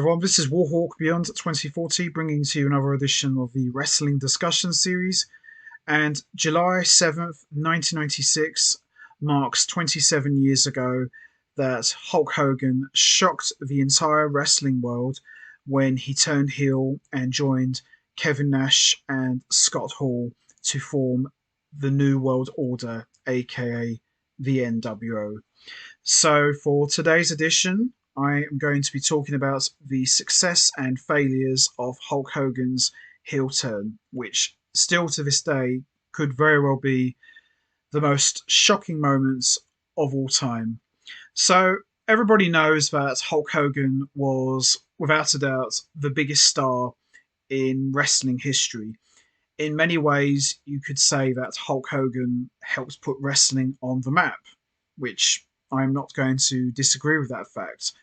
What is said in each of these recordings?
everyone, this is Warhawk Beyond 2040, bringing to you another edition of the Wrestling Discussion Series. And July 7th, 1996 marks 27 years ago that Hulk Hogan shocked the entire wrestling world when he turned heel and joined Kevin Nash and Scott Hall to form the New World Order, aka the NWO. So, for today's edition, I am going to be talking about the success and failures of Hulk Hogan's heel turn, which still to this day could very well be the most shocking moments of all time. So, everybody knows that Hulk Hogan was, without a doubt, the biggest star in wrestling history. In many ways, you could say that Hulk Hogan helped put wrestling on the map, which I'm not going to disagree with that fact.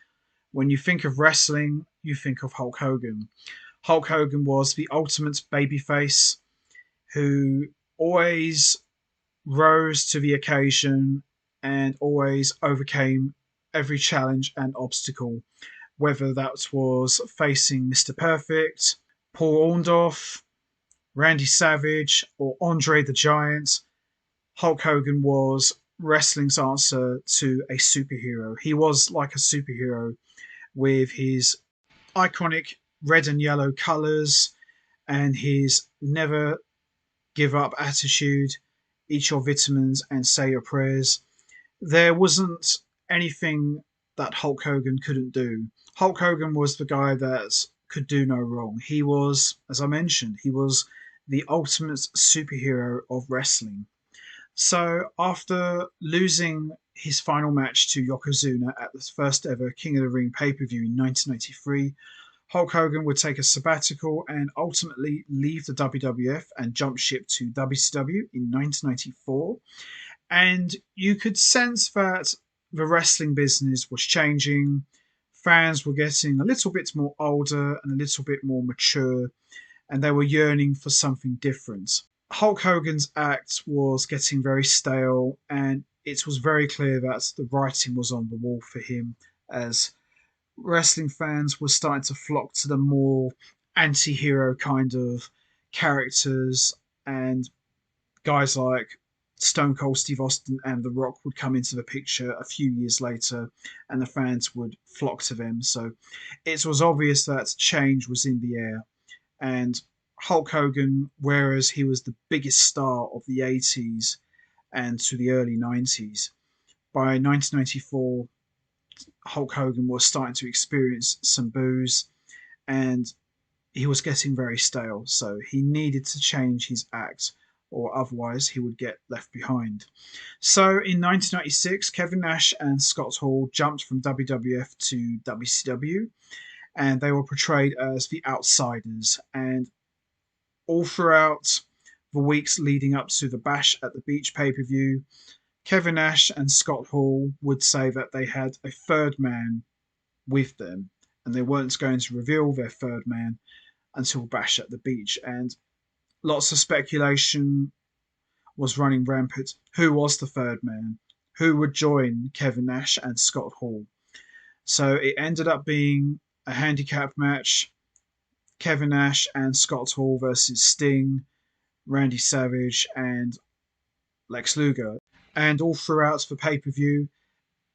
When you think of wrestling, you think of Hulk Hogan. Hulk Hogan was the ultimate babyface who always rose to the occasion and always overcame every challenge and obstacle, whether that was facing Mr. Perfect, Paul Orndorff, Randy Savage, or Andre the Giant. Hulk Hogan was wrestling's answer to a superhero. He was like a superhero with his iconic red and yellow colours and his never give up attitude, eat your vitamins and say your prayers. There wasn't anything that Hulk Hogan couldn't do. Hulk Hogan was the guy that could do no wrong. He was, as I mentioned, he was the ultimate superhero of wrestling. So after losing his final match to Yokozuna at the first ever King of the Ring pay-per-view in 1993, Hulk Hogan would take a sabbatical and ultimately leave the WWF and jump ship to WCW in 1994. And you could sense that the wrestling business was changing. Fans were getting a little bit more older and a little bit more mature, and they were yearning for something different. Hulk Hogan's act was getting very stale, and it was very clear that the writing was on the wall for him, as wrestling fans were starting to flock to the more anti hero kind of characters, and guys like Stone Cold Steve Austin and The Rock would come into the picture a few years later, and the fans would flock to them. So it was obvious that change was in the air. And Hulk Hogan, whereas he was the biggest star of the 80s and to the early 90s, by 1994, Hulk Hogan was starting to experience some boos and he was getting very stale. So he needed to change his act or otherwise he would get left behind. So in 1996, Kevin Nash and Scott Hall jumped from WWF to WCW and they were portrayed as the outsiders. And all throughout the weeks leading up to the Bash at the Beach pay-per-view, Kevin Nash and Scott Hall would say that they had a third man with them and they weren't going to reveal their third man until Bash at the Beach. And lots of speculation was running rampant. Who was the third man? Who would join Kevin Nash and Scott Hall? So it ended up being a handicap match. Kevin Nash and Scott Hall versus Sting, Randy Savage, and Lex Luger. And all throughout the pay-per-view,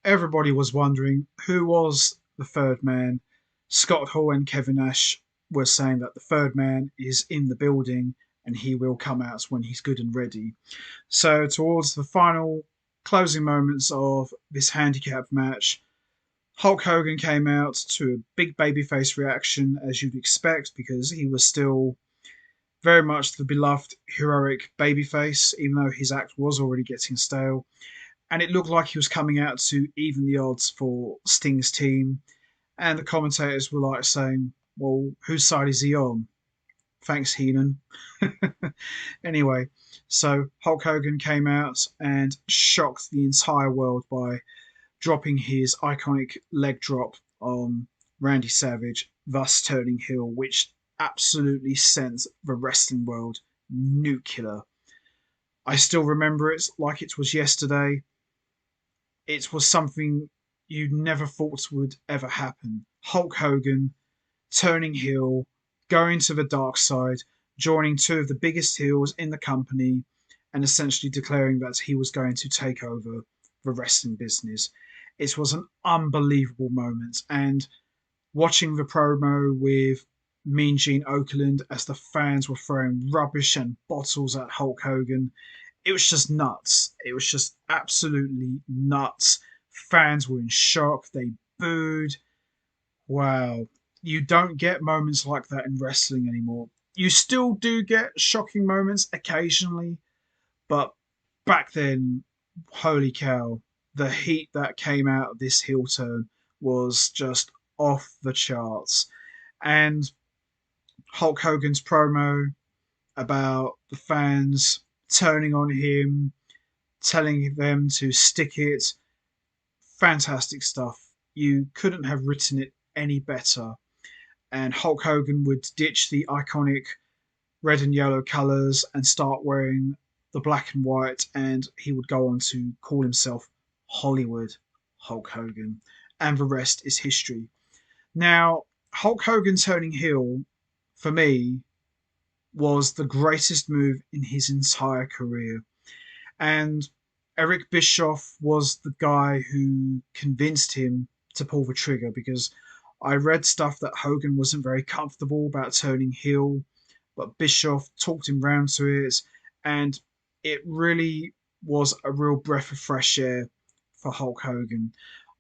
everybody was wondering who was the third man. Scott Hall and Kevin Nash were saying that the third man is in the building and he will come out when he's good and ready. So towards the final closing moments of this handicap match, Hulk Hogan came out to a big babyface reaction, as you'd expect, because he was still very much the beloved heroic babyface, even though his act was already getting stale. And it looked like he was coming out to even the odds for Sting's team. And the commentators were like saying, well, whose side is he on? Thanks, Heenan. Anyway, so Hulk Hogan came out and shocked the entire world by dropping his iconic leg drop on Randy Savage, thus turning heel, which absolutely sent the wrestling world nuclear. I still remember it like it was yesterday. It was something you never thought would ever happen. Hulk Hogan turning heel, going to the dark side, joining two of the biggest heels in the company, and essentially declaring that he was going to take over the wrestling business. It was an unbelievable moment, and watching the promo with Mean Gene Okerlund as the fans were throwing rubbish and bottles at Hulk Hogan, it was just nuts. It was just absolutely nuts. Fans were in shock. They booed. Wow. You don't get moments like that in wrestling anymore. You still do get shocking moments occasionally, but back then, holy cow, the heat that came out of this heel turn was just off the charts. And Hulk Hogan's promo about the fans turning on him, telling them to stick it, fantastic stuff. You couldn't have written it any better. And Hulk Hogan would ditch the iconic red and yellow colours and start wearing the black and white, and he would go on to call himself Hollywood Hulk Hogan. And the rest is history. Now, Hulk Hogan turning heel, for me, was the greatest move in his entire career. And Eric Bischoff was the guy who convinced him to pull the trigger because I read stuff that Hogan wasn't very comfortable about turning heel, but Bischoff talked him round to it, and it really was a real breath of fresh air for Hulk Hogan.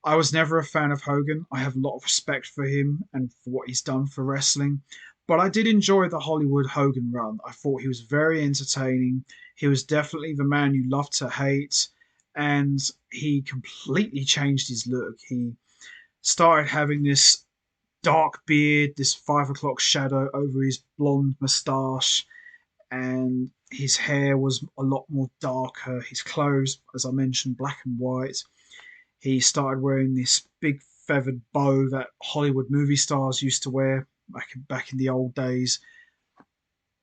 I was never a fan of Hogan. I have a lot of respect for him and for what he's done for wrestling. But I did enjoy the Hollywood Hogan run. I thought he was very entertaining. He was definitely the man you love to hate. And he completely changed his look. He started having this dark beard, this 5 o'clock shadow over his blonde moustache, and his hair was a lot more darker. His clothes, as I mentioned, black and white. He started wearing this big feathered bow that Hollywood movie stars used to wear back in the old days.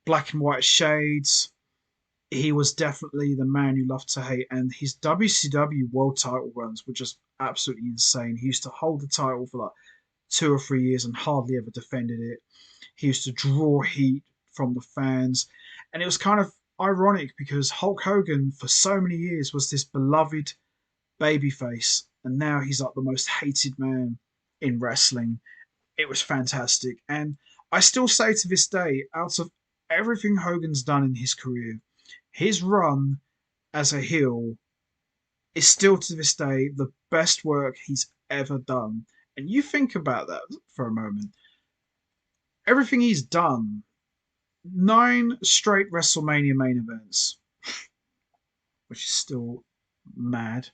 Black and white shades. He was definitely the man you love to hate, and his WCW world title runs were just absolutely insane. He used to hold the title for like 2 or 3 years and hardly ever defended it. He used to draw heat from the fans, and it was kind of ironic because Hulk Hogan for so many years was this beloved babyface, and now he's like the most hated man in wrestling. It was fantastic, and I still say to this day, out of everything Hogan's done in his career, his run as a heel is still to this day the best work he's ever done. And you think about that for a moment. Everything he's done, 9 straight WrestleMania main events, which is still mad.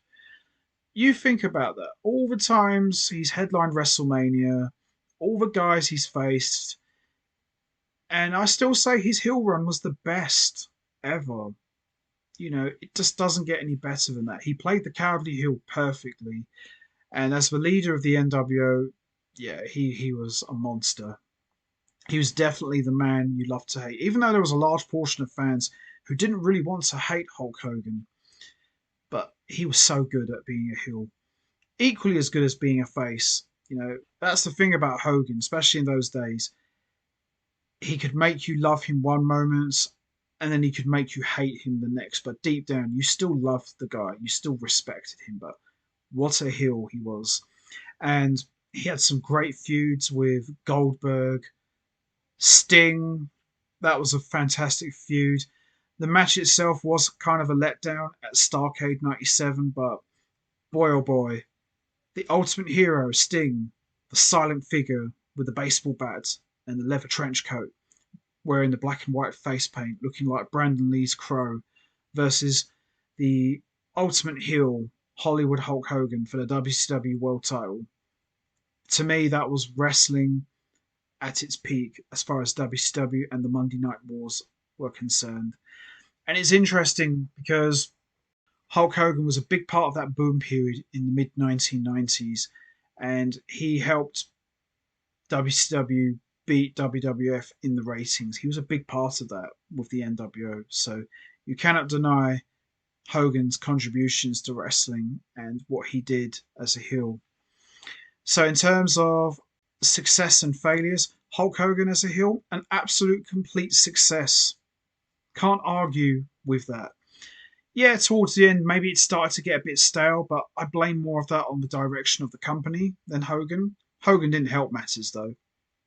You think about that. All the times he's headlined WrestleMania, all the guys he's faced, and I still say his heel run was the best ever. It just doesn't get any better than that. He played the cowardly heel perfectly, and as the leader of the NWO, yeah, he was a monster. He was definitely the man you love to hate, even though there was a large portion of fans who didn't really want to hate Hulk Hogan. But he was so good at being a heel, equally as good as being a face. That's the thing about Hogan, especially in those days. He could make you love him one moment, and then he could make you hate him the next. But deep down, you still loved the guy, you still respected him. But what a heel he was. And he had some great feuds with Goldberg, Sting. That was a fantastic feud. The match itself was kind of a letdown at Starcade 97, but boy oh boy, the ultimate hero, Sting, the silent figure with the baseball bat and the leather trench coat, wearing the black and white face paint, looking like Brandon Lee's Crow, versus the ultimate heel, Hollywood Hulk Hogan, for the WCW World Title. To me, that was wrestling at its peak as far as WCW and the Monday Night Wars were concerned. And it's interesting because Hulk Hogan was a big part of that boom period in the mid 1990s, and he helped WCW beat WWF in the ratings. He was a big part of that with the NWO. So you cannot deny Hogan's contributions to wrestling and what he did as a heel. So in terms of success and failures, Hulk Hogan as a heel, an absolute complete success. Can't argue with that. Yeah, towards the end, maybe it started to get a bit stale, but I blame more of that on the direction of the company than Hogan. Hogan didn't help matters, though,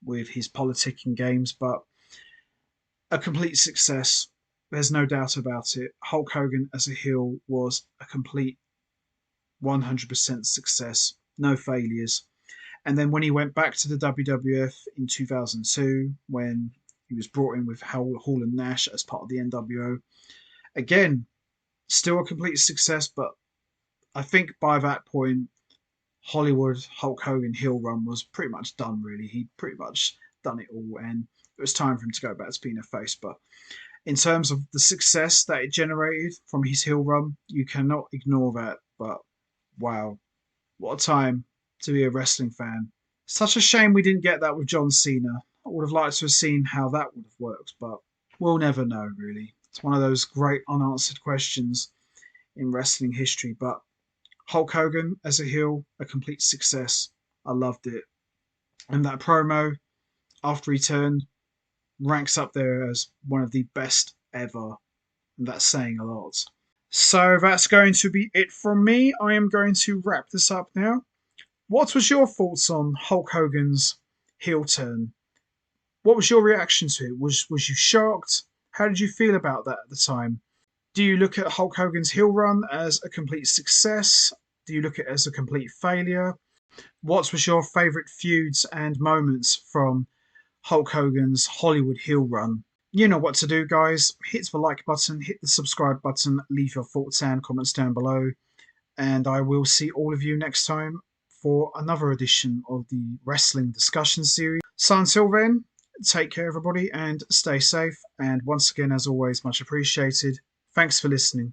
with his politicking games, but a complete success. There's no doubt about it. Hulk Hogan as a heel was a complete 100% success. No failures. And then when he went back to the WWF in 2002, when he was brought in with Hall and Nash as part of the NWO, again, still a complete success, but I think by that point, Hollywood Hulk Hogan heel run was pretty much done, really. He'd pretty much done it all, and it was time for him to go back to being a face. But in terms of the success that it generated from his heel run, you cannot ignore that. But wow, what a time to be a wrestling fan. Such a shame we didn't get that with John Cena. I would have liked to have seen how that would have worked, but we'll never know, really. It's one of those great unanswered questions in wrestling history. But Hulk Hogan as a heel, a complete success. I loved it. And that promo after he turned ranks up there as one of the best ever. And that's saying a lot. So that's going to be it from me. I am going to wrap this up now. What was your thoughts on Hulk Hogan's heel turn? What was your reaction to it? Was you shocked? How did you feel about that at the time? Do you look at Hulk Hogan's heel run as a complete success? Do you look at it as a complete failure? What was your favourite feuds and moments from Hulk Hogan's Hollywood heel run? You know what to do, guys. Hit the like button, hit the subscribe button, leave your thoughts and comments down below. And I will see all of you next time for another edition of the Wrestling Discussion Series. So until then, take care, everybody, and stay safe. And once again, as always, much appreciated. Thanks for listening.